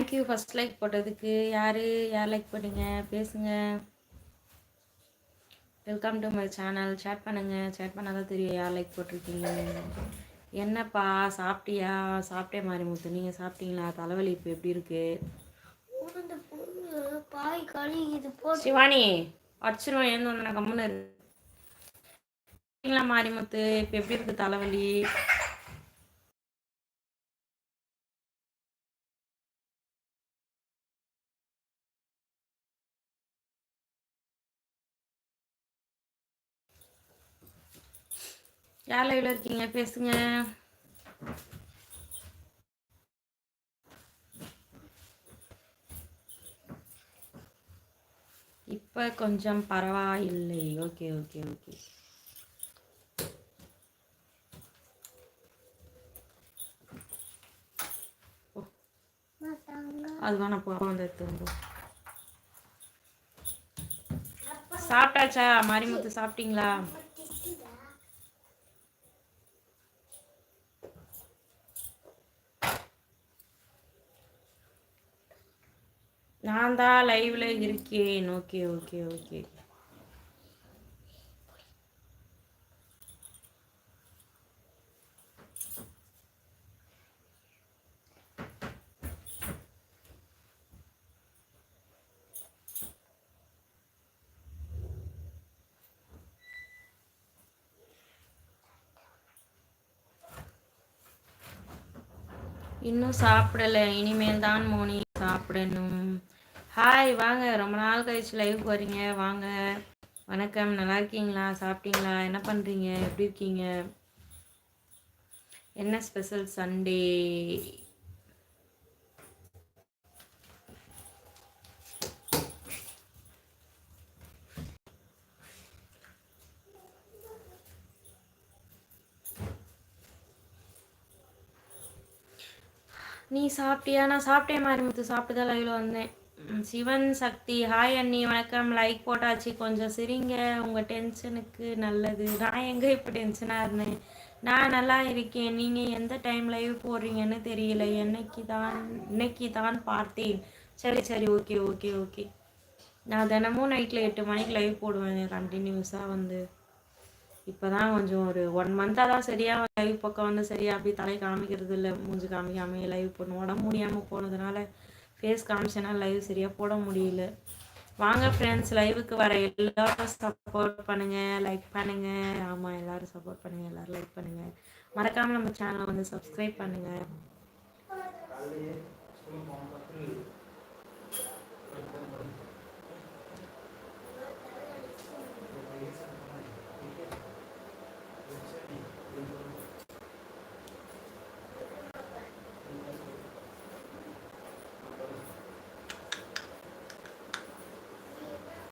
Thank you first like போட்டதுக்கு. யார் like பண்ணீங்க பேசுங்க. Welcome to my channel. Chat பண்ணுங்கள், சேட் பண்ணால் தான் தெரியும் யார் லைக் போட்டிருக்கீங்க. என்னப்பா சாப்பிட்டியா? சாப்பிட்டே மாரிமுத்து, நீங்கள் சாப்பிட்டீங்களா? தலைவலி இப்போ எப்படி இருக்கு? சிவானி அடிச்சிருவோம் ஏந்து வந்தேன் கம்முன்னு இருக்கீங்களா? மாரிமுத்து இப்போ எப்படி இருக்கு தலைவலி? யார் லைவ்ல இருக்கீங்க பேசுங்க. இப்போ கொஞ்சம் பரவாயில்லை. Okay okay okay. அது வேணா போ வந்து எடுத்து சாப்பிட்டாச்சா? மாரிமுத்து சாப்பிட்டீங்களா? நான் தான் லைவ்ல இருக்கேன். Okay okay okay. இன்னும் சாப்பிடலை, இனிமேல் தான் மோனி சாப்பிடணும். ஹாய் வாங்க, ரொம்ப நாள் கழிச்சு லைவ் போகிறீங்க, வாங்க. வணக்கம், நல்லா இருக்கீங்களா? சாப்பிட்டீங்களா? என்ன பண்ணுறீங்க? எப்படி இருக்கீங்க? என்ன ஸ்பெஷல் சண்டே? நீ சாப்பிட்டியா? நான் சாப்பிட்டேன் மாரிமுத்து, சாப்பிட்டு தான் லைவ்ல வந்தேன். சிவன் சக்தி ஹாய் அண்ணி வணக்கம். லைக் போட்டாச்சு, கொஞ்சம் சிரிங்க, உங்கள் டென்ஷனுக்கு நல்லது. நான் எங்கே இப்போ டென்ஷனாக இருந்தேன்? நான் நல்லா இருக்கேன். நீங்கள் எந்த டைம் லைவ் போடுறீங்கன்னு தெரியல, இன்னைக்கு தான் பார்த்தேன். சரி சரி, ஓகே ஓகே ஓகே. நான் தினமும் நைட்டில் 8 மணிக்கு லைவ் போடுவேன் கண்டினியூஸாக வந்து. இப்போ தான் கொஞ்சம் ஒரு 1 மந்தாக தான் சரியாக லைவ் பக்கம் வந்து சரியாக அப்படி தலை காமிக்கிறது இல்லை, மூஞ்சி காமிக்காமல் லைவ் பண்ணுவோம். உடம்பு முடியாமல் போனதுனால ஃபேஸ் காமிச்சனா லைவ் சரியாக போட முடியல. வாங்க ஃப்ரெண்ட்ஸ், லைவுக்கு வர எல்லோரும் சப்போர்ட் பண்ணுங்கள், லைக் பண்ணுங்கள். ஆமாம், எல்லோரும் சப்போர்ட் பண்ணுங்கள், எல்லோரும் லைக் பண்ணுங்கள். மறக்காமல் நம்ம சேனலை வந்து சப்ஸ்கிரைப் பண்ணுங்கள்.